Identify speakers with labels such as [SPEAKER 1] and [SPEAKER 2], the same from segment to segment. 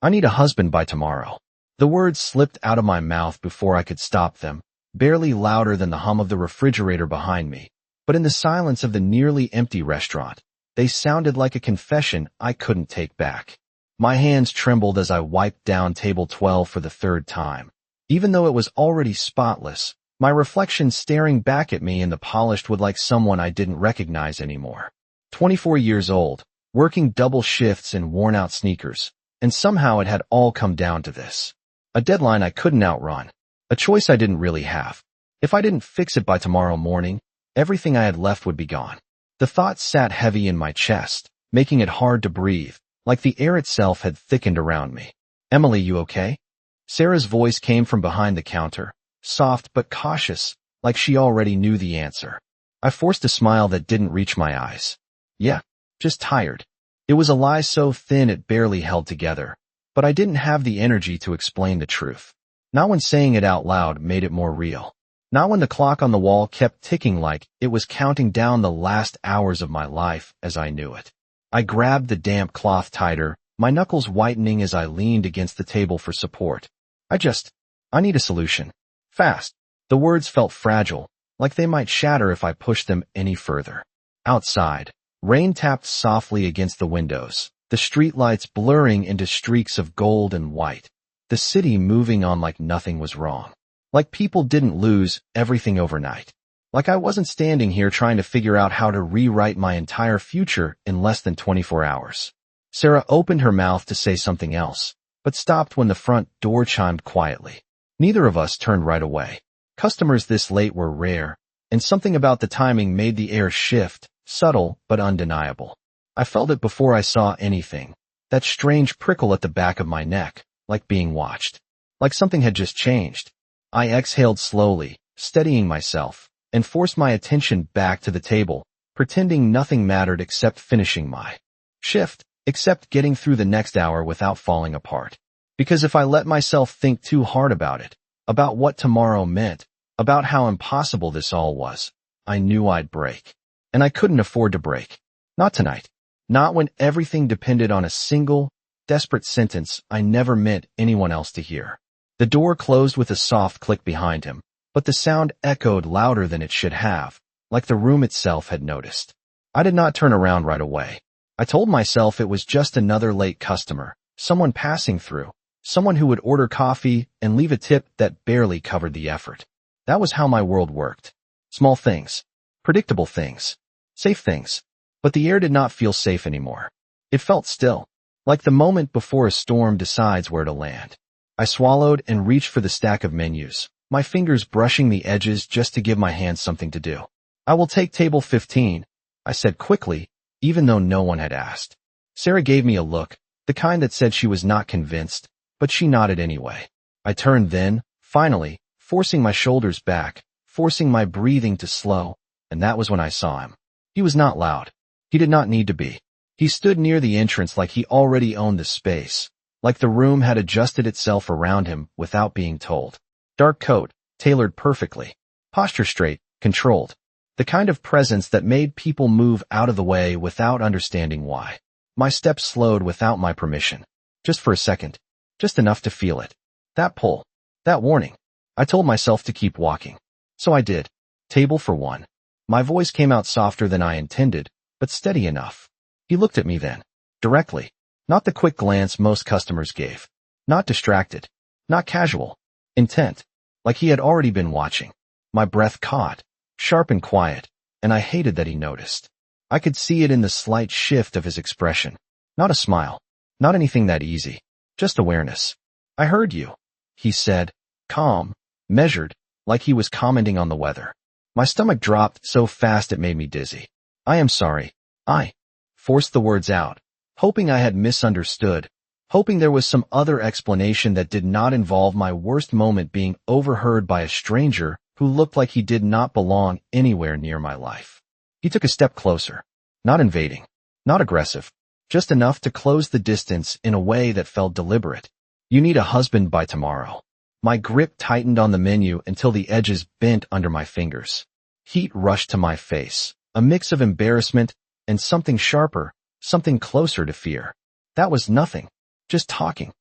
[SPEAKER 1] I need a husband by tomorrow. The words slipped out of my mouth before I could stop them, barely louder than the hum of the refrigerator behind me. But in the silence of the nearly empty restaurant, they sounded like a confession I couldn't take back. My hands trembled as I wiped down table 12 for the third time. Even though it was already spotless, my reflection staring back at me in the polished wood like someone I didn't recognize anymore. 24 years old, working double shifts in worn-out sneakers, and somehow it had all come down to this. A deadline I couldn't outrun. A choice I didn't really have. If I didn't fix it by tomorrow morning, everything I had left would be gone. The thought sat heavy in my chest, making it hard to breathe, like the air itself had thickened around me. Emily, you okay? Sarah's voice came from behind the counter, soft but cautious, like she already knew the answer. I forced a smile that didn't reach my eyes. Yeah, just tired. It was a lie so thin it barely held together, but I didn't have the energy to explain the truth. Not when saying it out loud made it more real. Not when the clock on the wall kept ticking like it was counting down the last hours of my life as I knew it. I grabbed the damp cloth tighter, my knuckles whitening as I leaned against the table for support. I need a solution. Fast. The words felt fragile, like they might shatter if I pushed them any further. Outside, rain tapped softly against the windows, the streetlights blurring into streaks of gold and white, the city moving on like nothing was wrong. Like people didn't lose everything overnight. Like I wasn't standing here trying to figure out how to rewrite my entire future in less than 24 hours. Sarah opened her mouth to say something else, but stopped when the front door chimed quietly. Neither of us turned right away. Customers this late were rare, and something about the timing made the air shift, subtle but undeniable. I felt it before I saw anything, that strange prickle at the back of my neck, like being watched. Like something had just changed. I exhaled slowly, steadying myself, and forced my attention back to the table, pretending nothing mattered except finishing my shift, except getting through the next hour without falling apart. Because if I let myself think too hard about it, about what tomorrow meant, about how impossible this all was, I knew I'd break. And I couldn't afford to break. Not tonight. Not when everything depended on a single, desperate sentence I never meant anyone else to hear. The door closed with a soft click behind him, but the sound echoed louder than it should have, like the room itself had noticed. I did not turn around right away. I told myself it was just another late customer, someone passing through, someone who would order coffee and leave a tip that barely covered the effort. That was how my world worked. Small things. Predictable things. Safe things. But the air did not feel safe anymore. It felt still, like the moment before a storm decides where to land. I swallowed and reached for the stack of menus, my fingers brushing the edges just to give my hands something to do. I will take table 15, I said quickly, even though no one had asked. Sarah gave me a look, the kind that said she was not convinced, but she nodded anyway. I turned then, finally, forcing my shoulders back, forcing my breathing to slow, and that was when I saw him. He was not loud. He did not need to be. He stood near the entrance like he already owned the space, like the room had adjusted itself around him without being told. Dark coat, tailored perfectly. Posture straight, controlled. The kind of presence that made people move out of the way without understanding why. My steps slowed without my permission. Just for a second. Just enough to feel it. That pull. That warning. I told myself to keep walking. So I did. Table for one. My voice came out softer than I intended, but steady enough. He looked at me then. Directly. Not the quick glance most customers gave. Not distracted. Not casual. Intent. Like he had already been watching. My breath caught. Sharp and quiet. And I hated that he noticed. I could see it in the slight shift of his expression. Not a smile. Not anything that easy. Just awareness. I heard you, he said. Calm. Measured. Like he was commenting on the weather. My stomach dropped so fast it made me dizzy. I am sorry. I forced the words out, hoping I had misunderstood, hoping there was some other explanation that did not involve my worst moment being overheard by a stranger who looked like he did not belong anywhere near my life. He took a step closer. Not invading. Not aggressive. Just enough to close the distance in a way that felt deliberate. You need a husband by tomorrow. My grip tightened on the menu until the edges bent under my fingers. Heat rushed to my face, a mix of embarrassment and something sharper, something closer to fear. That was nothing. Just talking.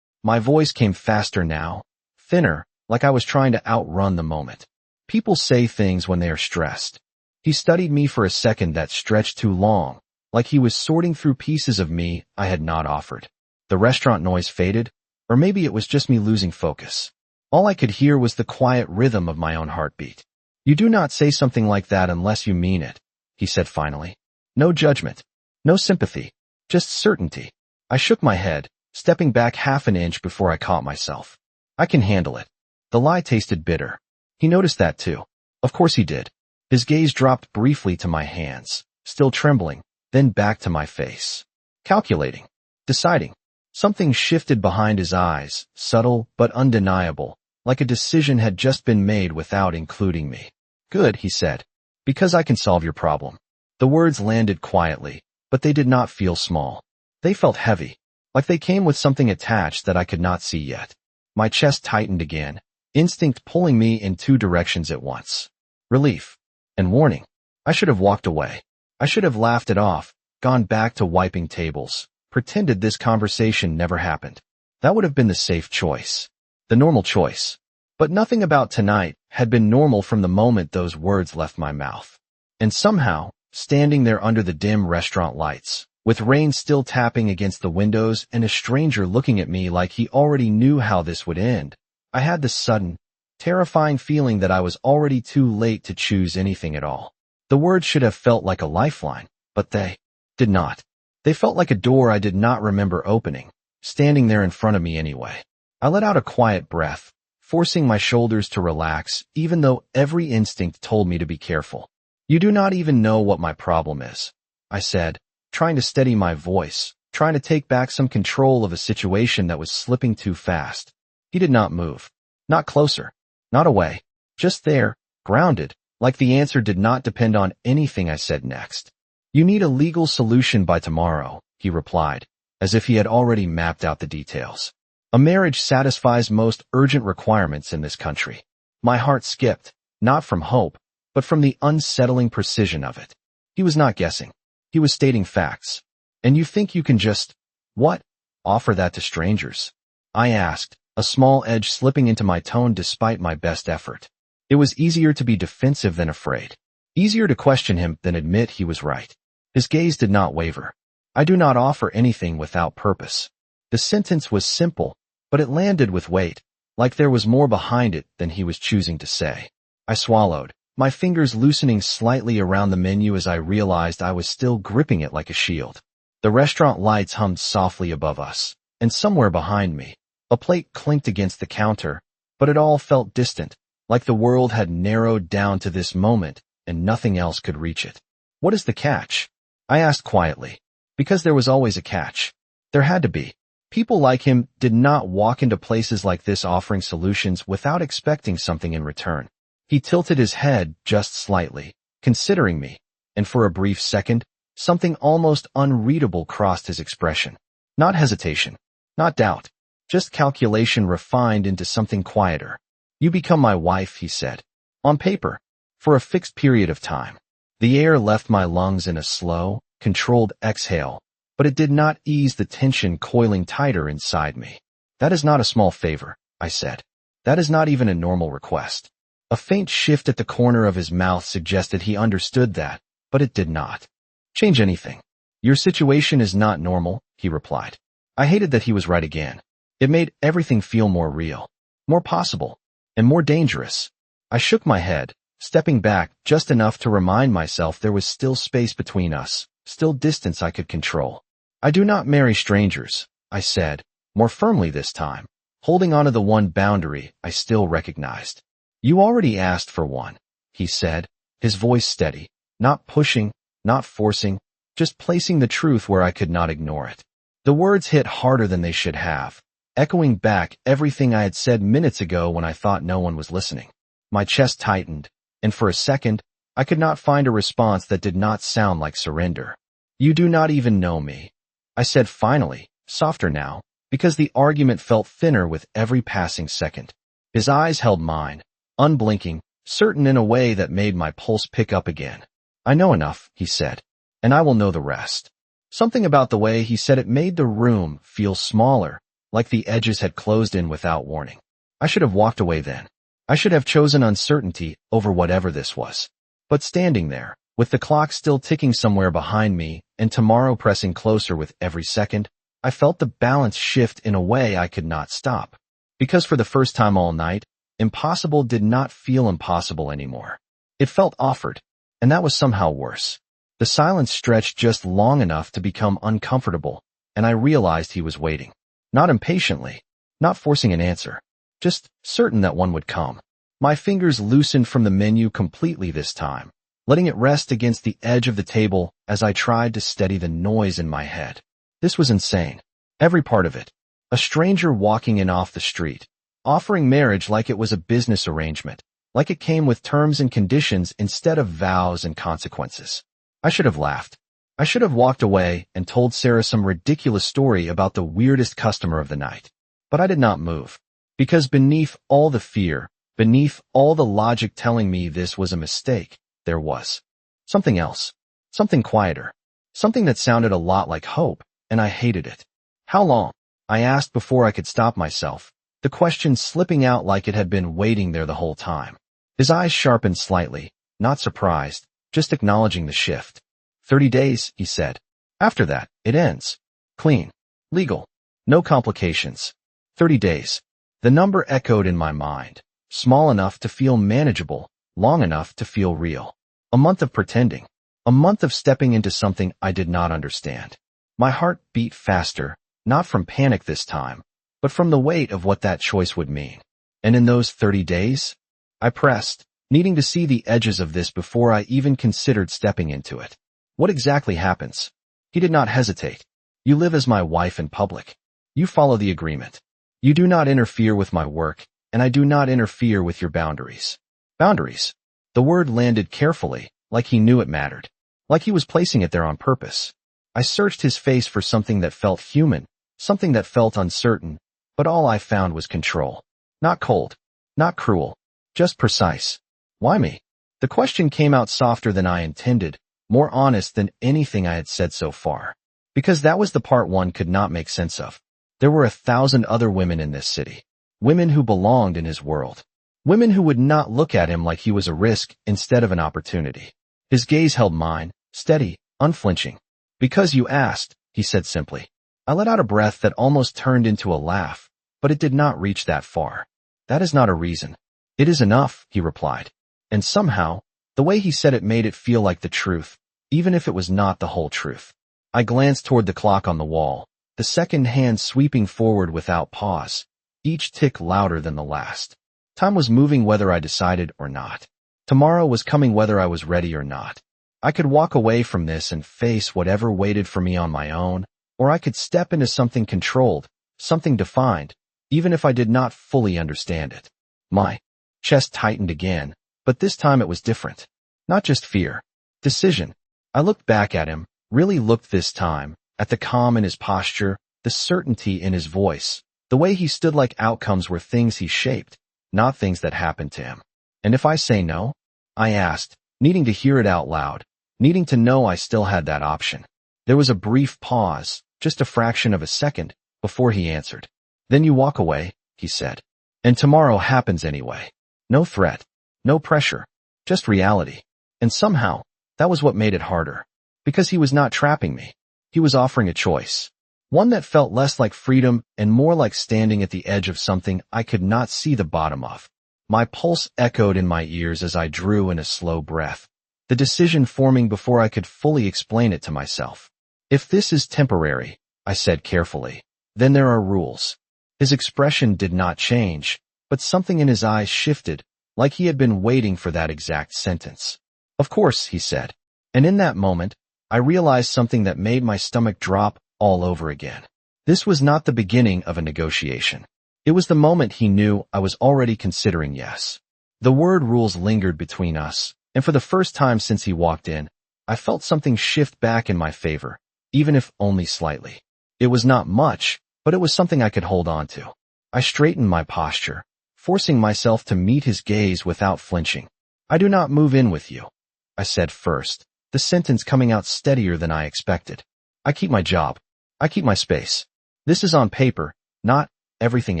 [SPEAKER 1] My voice came faster now, thinner, like I was trying to outrun the moment. People say things when they are stressed. He studied me for a second that stretched too long, like he was sorting through pieces of me I had not offered. The restaurant noise faded, or maybe it was just me losing focus. All I could hear was the quiet rhythm of my own heartbeat. You do not say something like that unless you mean it, he said finally. No judgment, no sympathy, just certainty. I shook my head, stepping back half an inch before I caught myself. I can handle it. The lie tasted bitter. He noticed that too. Of course he did. His gaze dropped briefly to my hands, still trembling, then back to my face. Calculating. Deciding. Something shifted behind his eyes, subtle but undeniable, like a decision had just been made without including me. Good, he said. Because I can solve your problem. The words landed quietly, but they did not feel small. They felt heavy, like they came with something attached that I could not see yet. My chest tightened again, instinct pulling me in two directions at once. Relief. And warning. I should have walked away. I should have laughed it off, gone back to wiping tables, pretended this conversation never happened. That would have been the safe choice. The normal choice. But nothing about tonight had been normal from the moment those words left my mouth. And somehow, standing there under the dim restaurant lights, with rain still tapping against the windows and a stranger looking at me like he already knew how this would end, I had this sudden, terrifying feeling that I was already too late to choose anything at all. The words should have felt like a lifeline, but they did not. They felt like a door I did not remember opening, standing there in front of me anyway. I let out a quiet breath, forcing my shoulders to relax, even though every instinct told me to be careful. You do not even know what my problem is, I said, trying to steady my voice, trying to take back some control of a situation that was slipping too fast. He did not move. Not closer. Not away. Just there, grounded, like the answer did not depend on anything I said next. You need a legal solution by tomorrow, he replied, as if he had already mapped out the details. A marriage satisfies most urgent requirements in this country. My heart skipped, not from hope, but from the unsettling precision of it. He was not guessing. He was stating facts. And you think you can just, what? Offer that to strangers? I asked, a small edge slipping into my tone despite my best effort. It was easier to be defensive than afraid. Easier to question him than admit he was right. His gaze did not waver. I do not offer anything without purpose. The sentence was simple, but it landed with weight, like there was more behind it than he was choosing to say. I swallowed, my fingers loosening slightly around the menu as I realized I was still gripping it like a shield. The restaurant lights hummed softly above us, and somewhere behind me, a plate clinked against the counter, but it all felt distant, like the world had narrowed down to this moment and nothing else could reach it. What is the catch? I asked quietly, because there was always a catch. There had to be. People like him did not walk into places like this offering solutions without expecting something in return. He tilted his head just slightly, considering me, and for a brief second, something almost unreadable crossed his expression. Not hesitation, not doubt, just calculation refined into something quieter. You become my wife, he said. On paper. For a fixed period of time. The air left my lungs in a slow, controlled exhale, but it did not ease the tension coiling tighter inside me. That is not a small favor, I said. That is not even a normal request. A faint shift at the corner of his mouth suggested he understood that, but it did not. Change anything. Your situation is not normal, he replied. I hated that he was right again. It made everything feel more real, more possible, and more dangerous. I shook my head, stepping back just enough to remind myself there was still space between us, still distance I could control. I do not marry strangers, I said, more firmly this time, holding onto the one boundary I still recognized. You already asked for one, he said, his voice steady, not pushing, not forcing, just placing the truth where I could not ignore it. The words hit harder than they should have, echoing back everything I had said minutes ago when I thought no one was listening. My chest tightened, and for a second, I could not find a response that did not sound like surrender. You do not even know me, I said finally, softer now, because the argument felt thinner with every passing second. His eyes held mine, unblinking, certain in a way that made my pulse pick up again. I know enough, he said, and I will know the rest. Something about the way he said it made the room feel smaller, like the edges had closed in without warning. I should have walked away then. I should have chosen uncertainty over whatever this was. But standing there, with the clock still ticking somewhere behind me and tomorrow pressing closer with every second, I felt the balance shift in a way I could not stop. Because for the first time all night, impossible did not feel impossible anymore. It felt offered, and that was somehow worse. The silence stretched just long enough to become uncomfortable, and I realized he was waiting. Not impatiently, not forcing an answer, just certain that one would come. My fingers loosened from the menu completely this time, letting it rest against the edge of the table as I tried to steady the noise in my head. This was insane. Every part of it. A stranger walking in off the street, offering marriage like it was a business arrangement, like it came with terms and conditions instead of vows and consequences. I should have laughed. I should have walked away and told Sarah some ridiculous story about the weirdest customer of the night. But I did not move. Because beneath all the fear, beneath all the logic telling me this was a mistake, there was something else. Something quieter. Something that sounded a lot like hope, and I hated it. How long? I asked before I could stop myself, the question slipping out like it had been waiting there the whole time. His eyes sharpened slightly, not surprised, just acknowledging the shift. 30 days, he said. After that, it ends. Clean. Legal. No complications. 30 days. The number echoed in my mind, small enough to feel manageable, long enough to feel real. A month of pretending. A month of stepping into something I did not understand. My heart beat faster, not from panic this time, but from the weight of what that choice would mean. And in those 30 days, I pressed, needing to see the edges of this before I even considered stepping into it. What exactly happens? He did not hesitate. You live as my wife in public. You follow the agreement. You do not interfere with my work, and I do not interfere with your boundaries. Boundaries. The word landed carefully, like he knew it mattered. Like he was placing it there on purpose. I searched his face for something that felt human, something that felt uncertain, but all I found was control. Not cold. Not cruel. Just precise. Why me? The question came out softer than I intended, more honest than anything I had said so far. Because that was the part one could not make sense of. There were 1,000 other women in this city. Women who belonged in his world. Women who would not look at him like he was a risk instead of an opportunity. His gaze held mine, steady, unflinching. Because you asked, he said simply. I let out a breath that almost turned into a laugh, but it did not reach that far. That is not a reason. It is enough, he replied. And somehow, the way he said it made it feel like the truth, even if it was not the whole truth. I glanced toward the clock on the wall, the second hand sweeping forward without pause, each tick louder than the last. Time was moving whether I decided or not. Tomorrow was coming whether I was ready or not. I could walk away from this and face whatever waited for me on my own, or I could step into something controlled, something defined, even if I did not fully understand it. My chest tightened again, but this time it was different. Not just fear. Decision. I looked back at him, really looked this time, at the calm in his posture, the certainty in his voice, the way he stood like outcomes were things he shaped, not things that happened to him. And if I say no? I asked, needing to hear it out loud, needing to know I still had that option. There was a brief pause, just a fraction of a second, before he answered. Then you walk away, he said. And tomorrow happens anyway. No threat. No pressure. Just reality. And somehow, that was what made it harder. Because he was not trapping me. He was offering a choice. One that felt less like freedom and more like standing at the edge of something I could not see the bottom of. My pulse echoed in my ears as I drew in a slow breath, the decision forming before I could fully explain it to myself. If this is temporary, I said carefully, then there are rules. His expression did not change, but something in his eyes shifted, like he had been waiting for that exact sentence. Of course, he said. And in that moment, I realized something that made my stomach drop all over again. This was not the beginning of a negotiation. It was the moment he knew I was already considering yes. The word rules lingered between us, and for the first time since he walked in, I felt something shift back in my favor, even if only slightly. It was not much, but it was something I could hold on to. I straightened my posture, forcing myself to meet his gaze without flinching. I do not move in with you, I said first, the sentence coming out steadier than I expected. I keep my job. I keep my space. This is on paper, not everything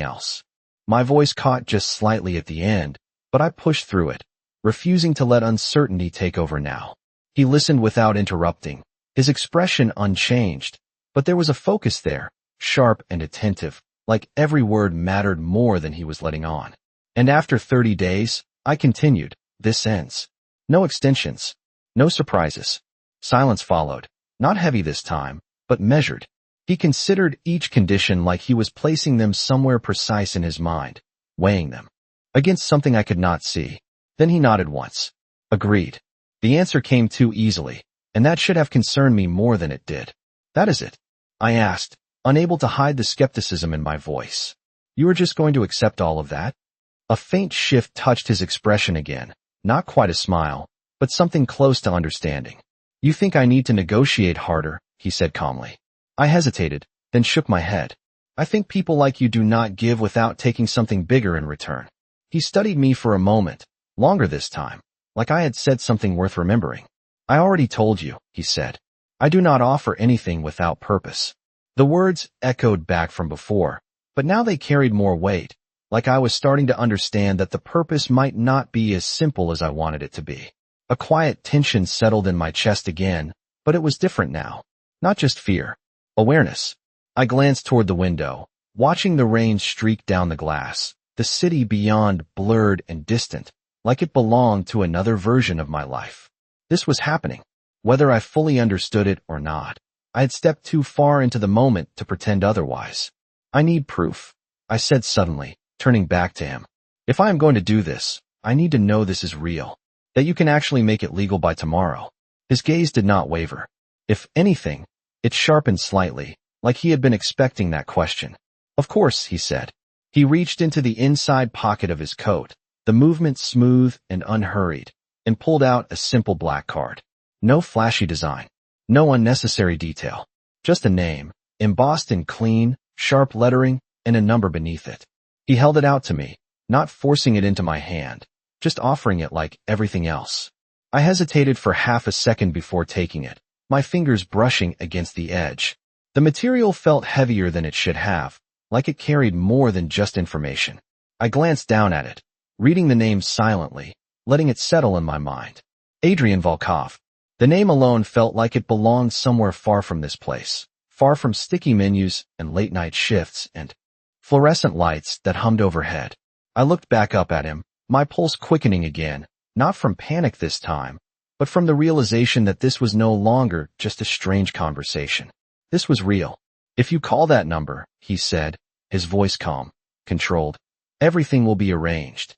[SPEAKER 1] else. My voice caught just slightly at the end, but I pushed through it, refusing to let uncertainty take over now. He listened without interrupting, his expression unchanged, but there was a focus there, sharp and attentive, like every word mattered more than he was letting on. And after 30 days, I continued, this ends. No extensions. No surprises. Silence followed, not heavy this time, but measured. He considered each condition like he was placing them somewhere precise in his mind, weighing them against something I could not see. Then he nodded once. Agreed. The answer came too easily, and that should have concerned me more than it did. That is it? I asked, unable to hide the skepticism in my voice. You are just going to accept all of that? A faint shift touched his expression again, not quite a smile, but something close to understanding. You think I need to negotiate harder, he said calmly. I hesitated, then shook my head. I think people like you do not give without taking something bigger in return. He studied me for a moment, longer this time, like I had said something worth remembering. I already told you, he said. I do not offer anything without purpose. The words echoed back from before, but now they carried more weight, like I was starting to understand that the purpose might not be as simple as I wanted it to be. A quiet tension settled in my chest again, but it was different now. Not just fear. Awareness. I glanced toward the window, watching the rain streak down the glass, the city beyond blurred and distant, like it belonged to another version of my life. This was happening, whether I fully understood it or not. I had stepped too far into the moment to pretend otherwise. I need proof, I said suddenly, turning back to him. If I am going to do this, I need to know this is real, that you can actually make it legal by tomorrow. His gaze did not waver. If anything, it sharpened slightly, like he had been expecting that question. Of course, he said. He reached into the inside pocket of his coat, the movement smooth and unhurried, and pulled out a simple black card. No flashy design. No unnecessary detail. Just a name, embossed in clean, sharp lettering, and a number beneath it. He held it out to me, not forcing it into my hand, just offering it like everything else. I hesitated for half a second before taking it, my fingers brushing against the edge. The material felt heavier than it should have, like it carried more than just information. I glanced down at it, reading the name silently, letting it settle in my mind. Adrian Volkov. The name alone felt like it belonged somewhere far from this place, far from sticky menus and late-night shifts and fluorescent lights that hummed overhead. I looked back up at him, my pulse quickening again, not from panic this time, but from the realization that this was no longer just a strange conversation. This was real. If you call that number, he said, his voice calm, controlled, everything will be arranged.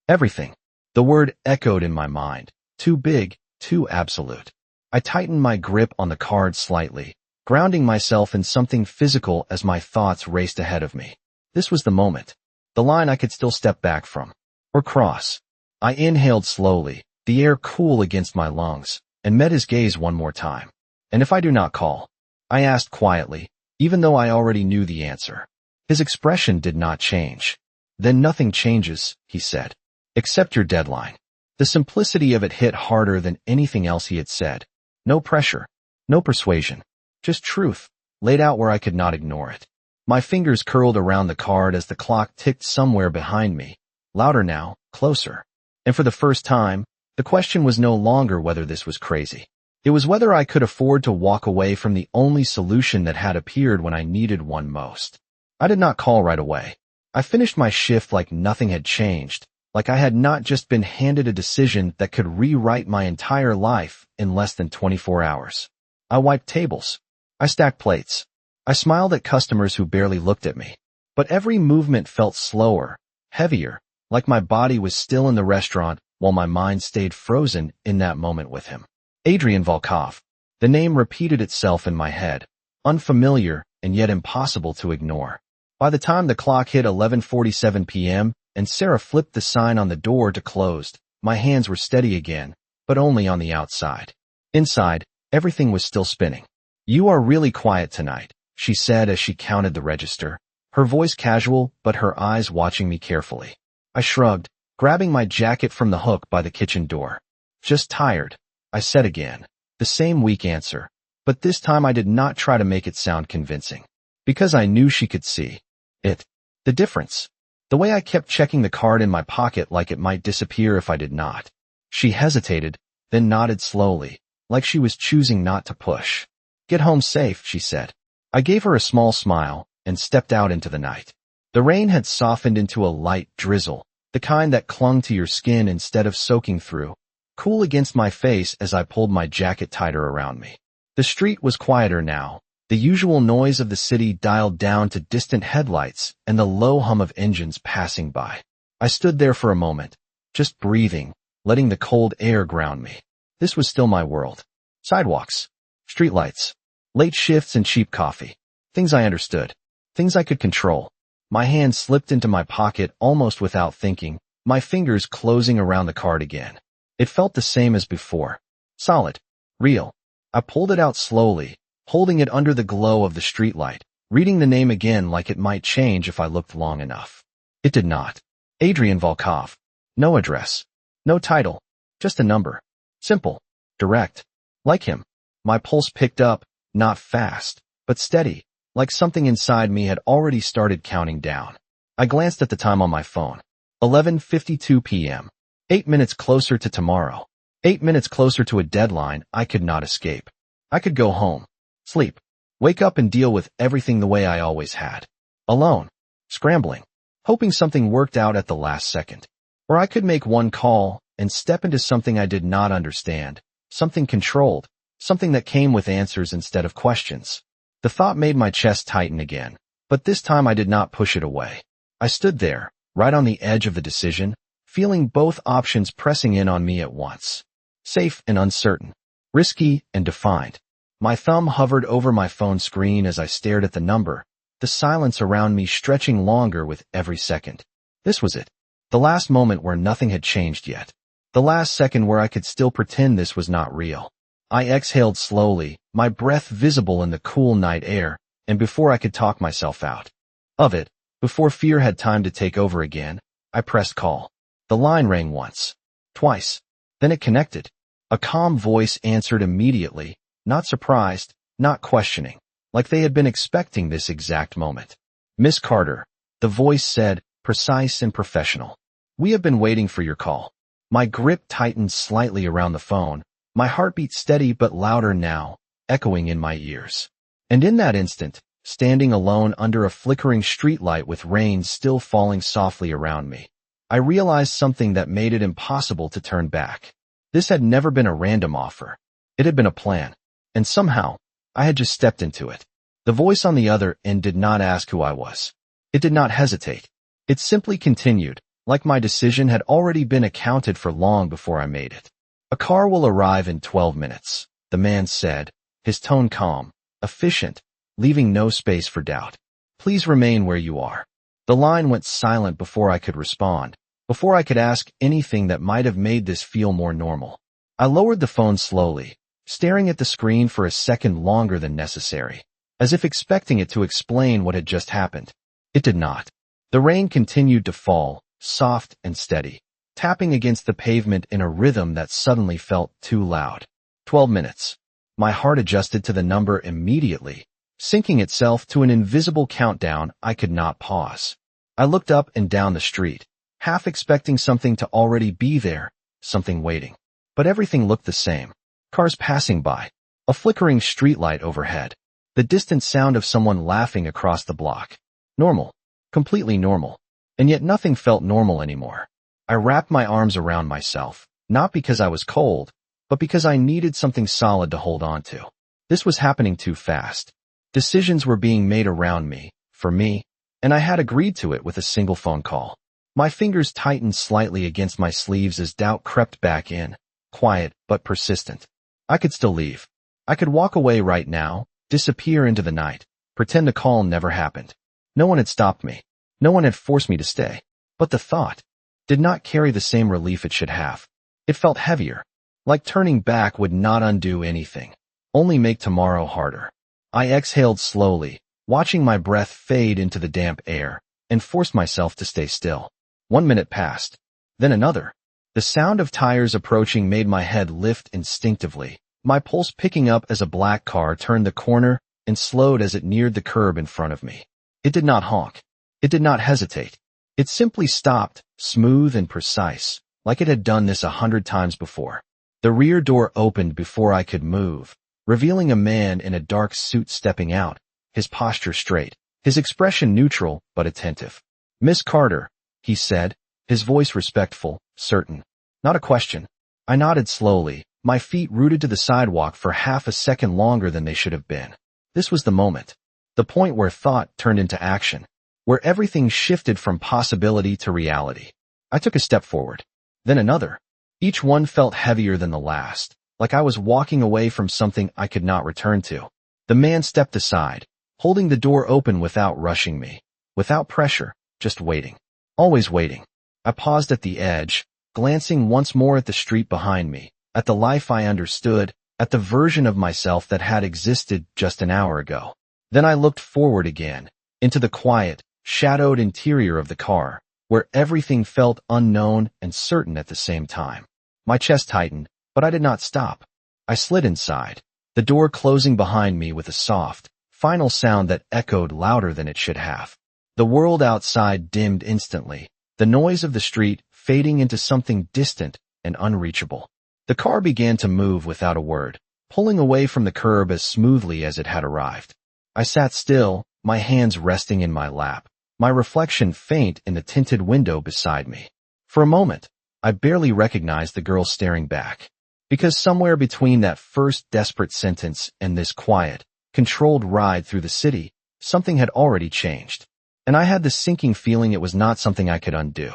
[SPEAKER 1] Everything. The word echoed in my mind, too big, too absolute. I tightened my grip on the card slightly, grounding myself in something physical as my thoughts raced ahead of me. This was the moment. The line I could still step back from. Or cross. I inhaled slowly, the air cool against my lungs, and met his gaze one more time. And if I do not call? I asked quietly, even though I already knew the answer. His expression did not change. Then nothing changes, he said. Except your deadline. The simplicity of it hit harder than anything else he had said. No pressure. No persuasion. Just truth, laid out where I could not ignore it. My fingers curled around the card as the clock ticked somewhere behind me. Louder now, closer. And for the first time, the question was no longer whether this was crazy. It was whether I could afford to walk away from the only solution that had appeared when I needed one most. I did not call right away. I finished my shift like nothing had changed, like I had not just been handed a decision that could rewrite my entire life in less than 24 hours. I wiped tables. I stacked plates. I smiled at customers who barely looked at me. But every movement felt slower, heavier, like my body was still in the restaurant while my mind stayed frozen in that moment with him. Adrian Volkov. The name repeated itself in my head, unfamiliar and yet impossible to ignore. By the time the clock hit 11:47 p.m., and Sarah flipped the sign on the door to closed, my hands were steady again, but only on the outside. Inside, everything was still spinning. You are really quiet tonight, she said as she counted the register, her voice casual but her eyes watching me carefully. I shrugged, grabbing my jacket from the hook by the kitchen door. Just tired, I said again, the same weak answer, but this time I did not try to make it sound convincing. Because I knew she could see. It. The difference. The way I kept checking the card in my pocket like it might disappear if I did not. She hesitated, then nodded slowly, like she was choosing not to push. Get home safe, she said. I gave her a small smile and stepped out into the night. The rain had softened into a light drizzle, the kind that clung to your skin instead of soaking through, cool against my face as I pulled my jacket tighter around me. The street was quieter now, the usual noise of the city dialed down to distant headlights and the low hum of engines passing by. I stood there for a moment, just breathing, letting the cold air ground me. This was still my world. Sidewalks, streetlights, late shifts and cheap coffee. Things I understood. Things I could control. My hand slipped into my pocket almost without thinking, my fingers closing around the card again. It felt the same as before. Solid. Real. I pulled it out slowly, holding it under the glow of the streetlight, reading the name again like it might change if I looked long enough. It did not. Adrian Volkov. No address. No title. Just a number. Simple. Direct. Like him. My pulse picked up, not fast, but steady, like something inside me had already started counting down. I glanced at the time on my phone. 11:52 p.m. 8 minutes closer to tomorrow. 8 minutes closer to a deadline I could not escape. I could go home, sleep, wake up and deal with everything the way I always had. Alone. Scrambling. Hoping something worked out at the last second. Or I could make one call and step into something I did not understand, something controlled, something that came with answers instead of questions. The thought made my chest tighten again, but this time I did not push it away. I stood there, right on the edge of the decision, feeling both options pressing in on me at once. Safe and uncertain. Risky and defined. My thumb hovered over my phone screen as I stared at the number, the silence around me stretching longer with every second. This was it. The last moment where nothing had changed yet. The last second where I could still pretend this was not real. I exhaled slowly, my breath visible in the cool night air, and before I could talk myself out of it, before fear had time to take over again, I pressed call. The line rang once, twice, then it connected. A calm voice answered immediately, not surprised, not questioning, like they had been expecting this exact moment. Miss Carter, the voice said, precise and professional. We have been waiting for your call. My grip tightened slightly around the phone, my heartbeat steady but louder now, echoing in my ears. And in that instant, standing alone under a flickering streetlight with rain still falling softly around me, I realized something that made it impossible to turn back. This had never been a random offer. It had been a plan. And somehow, I had just stepped into it. The voice on the other end did not ask who I was. It did not hesitate. It simply continued, like my decision had already been accounted for long before I made it. A car will arrive in 12 minutes, the man said, his tone calm, efficient, leaving no space for doubt. Please remain where you are. The line went silent before I could respond, before I could ask anything that might have made this feel more normal. I lowered the phone slowly, staring at the screen for a second longer than necessary, as if expecting it to explain what had just happened. It did not. The rain continued to fall, soft and steady, tapping against the pavement in a rhythm that suddenly felt too loud. 12 minutes. My heart adjusted to the number immediately, syncing itself to an invisible countdown I could not pause. I looked up and down the street, half expecting something to already be there, something waiting. But everything looked the same. Cars passing by, a flickering streetlight overhead, the distant sound of someone laughing across the block. Normal. Completely normal. And yet nothing felt normal anymore. I wrapped my arms around myself, not because I was cold, but because I needed something solid to hold on to. This was happening too fast. Decisions were being made around me, for me, and I had agreed to it with a single phone call. My fingers tightened slightly against my sleeves as doubt crept back in, quiet but persistent. I could still leave. I could walk away right now, disappear into the night, pretend the call never happened. No one had stopped me. No one had forced me to stay. But the thought did not carry the same relief it should have. It felt heavier, like turning back would not undo anything, only make tomorrow harder. I exhaled slowly, watching my breath fade into the damp air, and forced myself to stay still. 1 minute passed, then another. The sound of tires approaching made my head lift instinctively, my pulse picking up as a black car turned the corner and slowed as it neared the curb in front of me. It did not honk. It did not hesitate. It simply stopped, smooth and precise, like it had done this 100 times before. The rear door opened before I could move, revealing a man in a dark suit stepping out, his posture straight, his expression neutral but attentive. "Miss Carter," he said, his voice respectful, certain. Not a question. I nodded slowly, my feet rooted to the sidewalk for half a second longer than they should have been. This was the moment. The point where thought turned into action, where everything shifted from possibility to reality. I took a step forward, then another. Each one felt heavier than the last, like I was walking away from something I could not return to. The man stepped aside, holding the door open without rushing me, without pressure, just waiting. Always waiting. I paused at the edge, glancing once more at the street behind me, at the life I understood, at the version of myself that had existed just an hour ago. Then I looked forward again, into the quiet, shadowed interior of the car, where everything felt unknown and certain at the same time. My chest tightened, but I did not stop. I slid inside, the door closing behind me with a soft, final sound that echoed louder than it should have. The world outside dimmed instantly, the noise of the street fading into something distant and unreachable. The car began to move without a word, pulling away from the curb as smoothly as it had arrived. I sat still, my hands resting in my lap, my reflection faint in the tinted window beside me. For a moment, I barely recognized the girl staring back, because somewhere between that first desperate sentence and this quiet, controlled ride through the city, something had already changed. And I had the sinking feeling it was not something I could undo.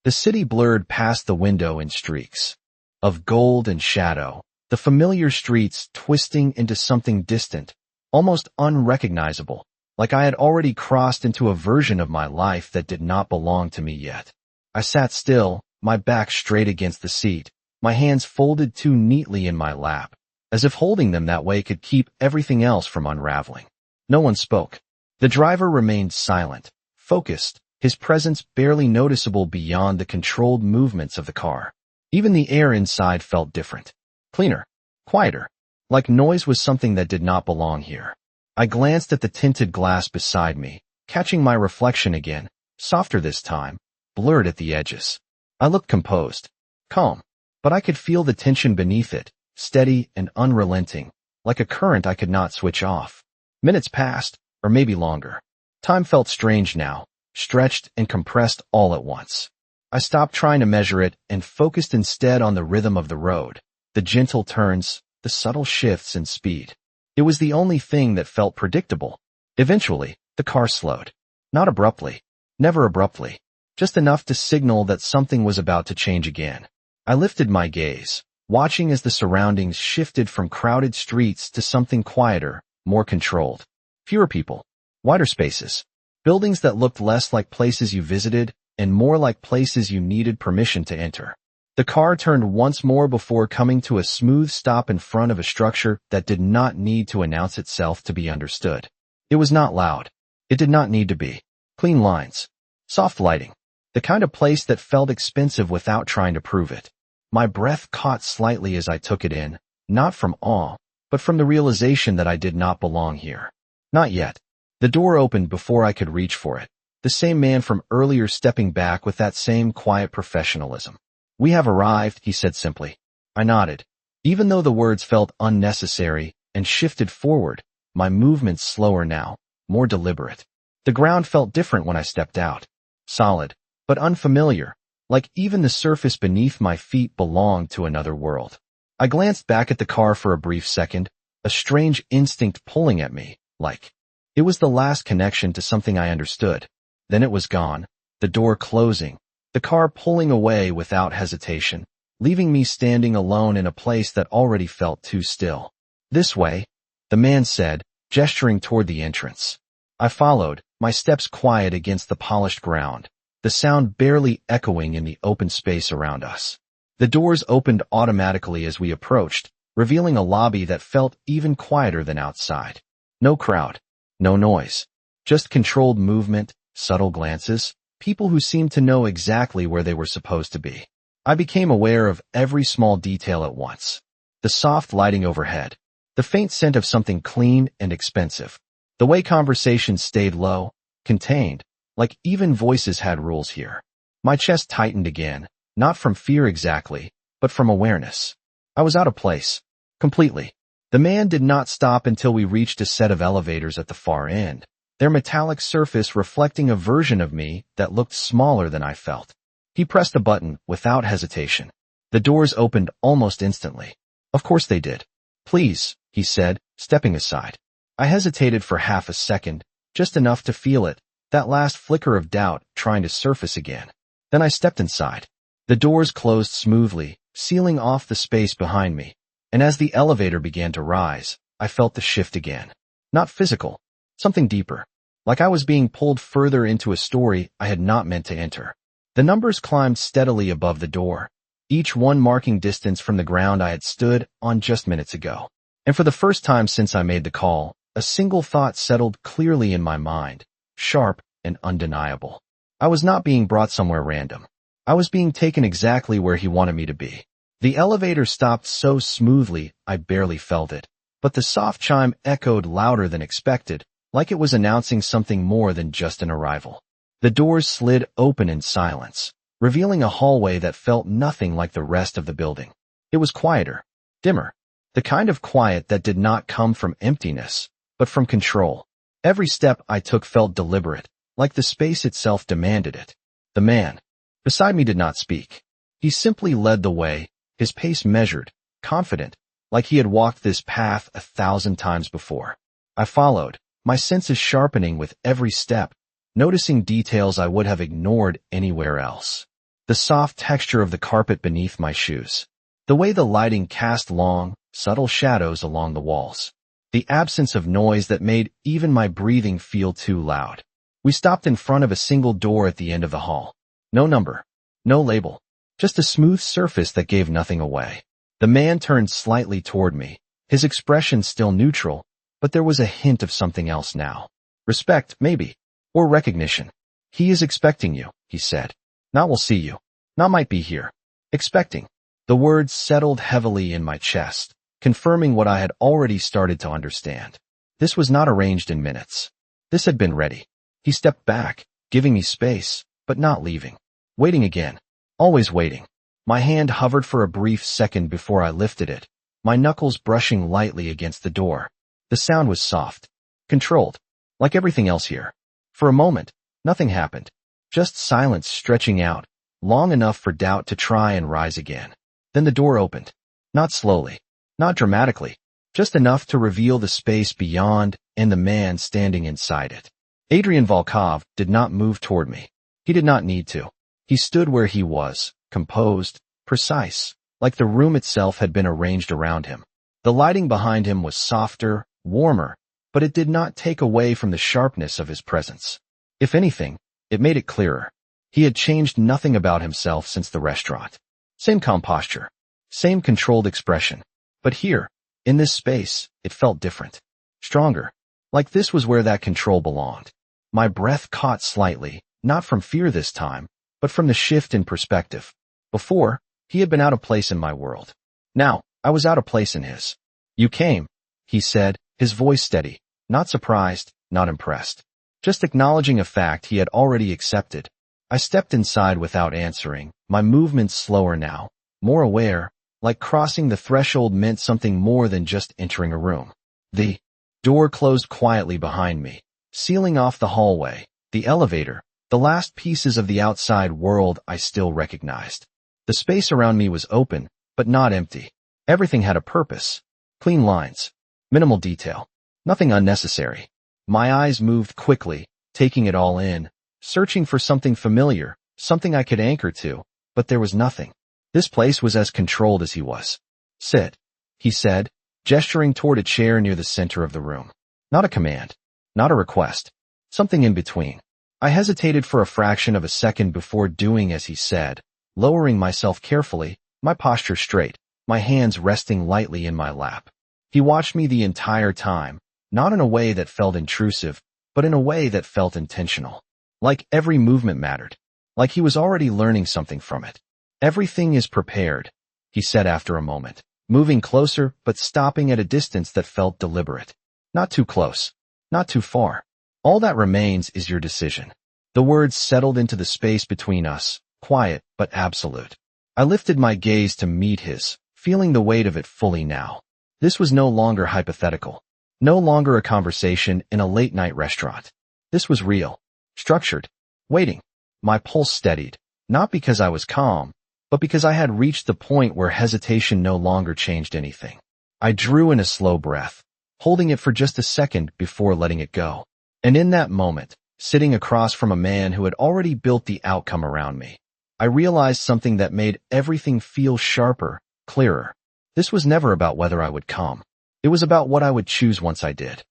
[SPEAKER 1] The city blurred past the window in streaks of gold and shadow, the familiar streets twisting into something distant, almost unrecognizable, like I had already crossed into a version of my life that did not belong to me yet. I sat still, my back straight against the seat, my hands folded too neatly in my lap, as if holding them that way could keep everything else from unraveling. No one spoke. The driver remained silent, focused, his presence barely noticeable beyond the controlled movements of the car. Even the air inside felt different. Cleaner. Quieter. Like noise was something that did not belong here. I glanced at the tinted glass beside me, catching my reflection again, softer this time, blurred at the edges. I looked composed, calm, but I could feel the tension beneath it, steady and unrelenting, like a current I could not switch off. Minutes passed, or maybe longer. Time felt strange now, stretched and compressed all at once. I stopped trying to measure it and focused instead on the rhythm of the road, the gentle turns, the subtle shifts in speed. It was the only thing that felt predictable. Eventually, the car slowed. Not abruptly. Never abruptly. Just enough to signal that something was about to change again. I lifted my gaze, watching as the surroundings shifted from crowded streets to something quieter, more controlled. Fewer people. Wider spaces. Buildings that looked less like places you visited and more like places you needed permission to enter. The car turned once more before coming to a smooth stop in front of a structure that did not need to announce itself to be understood. It was not loud. It did not need to be. Clean lines. Soft lighting. The kind of place that felt expensive without trying to prove it. My breath caught slightly as I took it in, not from awe, but from the realization that I did not belong here. Not yet. The door opened before I could reach for it. The same man from earlier stepping back with that same quiet professionalism. "We have arrived," he said simply. I nodded. Even though the words felt unnecessary, and shifted forward, my movements slower now, more deliberate. The ground felt different when I stepped out. Solid, but unfamiliar, like even the surface beneath my feet belonged to another world. I glanced back at the car for a brief second, a strange instinct pulling at me, like it was the last connection to something I understood. Then it was gone, the door closing, the car pulling away without hesitation, leaving me standing alone in a place that already felt too still. "This way," the man said, gesturing toward the entrance. I followed, my steps quiet against the polished ground, the sound barely echoing in the open space around us. The doors opened automatically as we approached, revealing a lobby that felt even quieter than outside. No crowd, no noise, just controlled movement, subtle glances, people who seemed to know exactly where they were supposed to be. I became aware of every small detail at once. The soft lighting overhead, the faint scent of something clean and expensive, the way conversation stayed low, contained, Like even voices had rules here. My chest tightened again, not from fear exactly, but from awareness. I was out of place. Completely. The man did not stop until we reached a set of elevators at the far end, their metallic surface reflecting a version of me that looked smaller than I felt. He pressed a button without hesitation. The doors opened almost instantly. Of course they did. Please, he said, stepping aside. I hesitated for half a second, just enough to feel it, that last flicker of doubt trying to surface again. Then I stepped inside. The doors closed smoothly, sealing off the space behind me, and as the elevator began to rise, I felt the shift again. Not physical, something deeper. Like I was being pulled further into a story I had not meant to enter. The numbers climbed steadily above the door, each one marking distance from the ground I had stood on just minutes ago. And for the first time since I made the call, a single thought settled clearly in my mind, sharp and undeniable. I was not being brought somewhere random. I was being taken exactly where he wanted me to be. The elevator stopped so smoothly I barely felt it, but the soft chime echoed louder than expected, like it was announcing something more than just an arrival. The doors slid open in silence, revealing a hallway that felt nothing like the rest of the building. It was quieter, dimmer, the kind of quiet that did not come from emptiness, but from control. Every step I took felt deliberate, like the space itself demanded it. The man beside me did not speak. He simply led the way, his pace measured, confident, like he had walked this path 1,000 times before. I followed, my senses sharpening with every step, noticing details I would have ignored anywhere else. The soft texture of the carpet beneath my shoes. The way the lighting cast long, subtle shadows along the walls. The absence of noise that made even my breathing feel too loud. We stopped in front of a single door at the end of the hall. No number. No label. Just a smooth surface that gave nothing away. The man turned slightly toward me, his expression still neutral, but there was a hint of something else now. Respect, maybe. Or recognition. He is expecting you, he said. Not will see you. Not might be here. Expecting. The words settled heavily in my chest, confirming what I had already started to understand. This was not arranged in minutes. This had been ready. He stepped back, giving me space, but not leaving. Waiting again. Always waiting. My hand hovered for a brief second before I lifted it, my knuckles brushing lightly against the door. The sound was soft. Controlled. Like everything else here. For a moment, nothing happened. Just silence stretching out, long enough for doubt to try and rise again. Then the door opened. Not slowly. Not dramatically. Just enough to reveal the space beyond and the man standing inside it. Adrian Volkov did not move toward me. He did not need to. He stood where he was, composed, precise, like the room itself had been arranged around him. The lighting behind him was softer, warmer, but it did not take away from the sharpness of his presence. If anything, it made it clearer. He had changed nothing about himself since the restaurant. Same calm posture, same controlled expression. But here, in this space, it felt different. Stronger. Like this was where that control belonged. My breath caught slightly, not from fear this time, but from the shift in perspective. Before, he had been out of place in my world. Now, I was out of place in his. You came, he said, his voice steady, not surprised, not impressed. Just acknowledging a fact he had already accepted. I stepped inside without answering, my movements slower now, more aware, like crossing the threshold meant something more than just entering a room. The door closed quietly behind me, sealing off the hallway, the elevator, the last pieces of the outside world I still recognized. The space around me was open, but not empty. Everything had a purpose. Clean lines. Minimal detail. Nothing unnecessary. My eyes moved quickly, taking it all in, searching for something familiar, something I could anchor to, but there was nothing. This place was as controlled as he was. Sit, he said, gesturing toward a chair near the center of the room. Not a command. Not a request. Something in between. I hesitated for a fraction of a second before doing as he said, lowering myself carefully, my posture straight, my hands resting lightly in my lap. He watched me the entire time, not in a way that felt intrusive, but in a way that felt intentional. Like every movement mattered. Like he was already learning something from it. Everything is prepared, he said after a moment, moving closer but stopping at a distance that felt deliberate. Not too close. Not too far. All that remains is your decision. The words settled into the space between us, quiet but absolute. I lifted my gaze to meet his, feeling the weight of it fully now. This was no longer hypothetical. No longer a conversation in a late-night restaurant. This was real, structured, waiting. My pulse steadied, not because I was calm, but because I had reached the point where hesitation no longer changed anything. I drew in a slow breath, holding it for just a second before letting it go. And in that moment, sitting across from a man who had already built the outcome around me, I realized something that made everything feel sharper, clearer. This was never about whether I would come. It was about what I would choose once I did.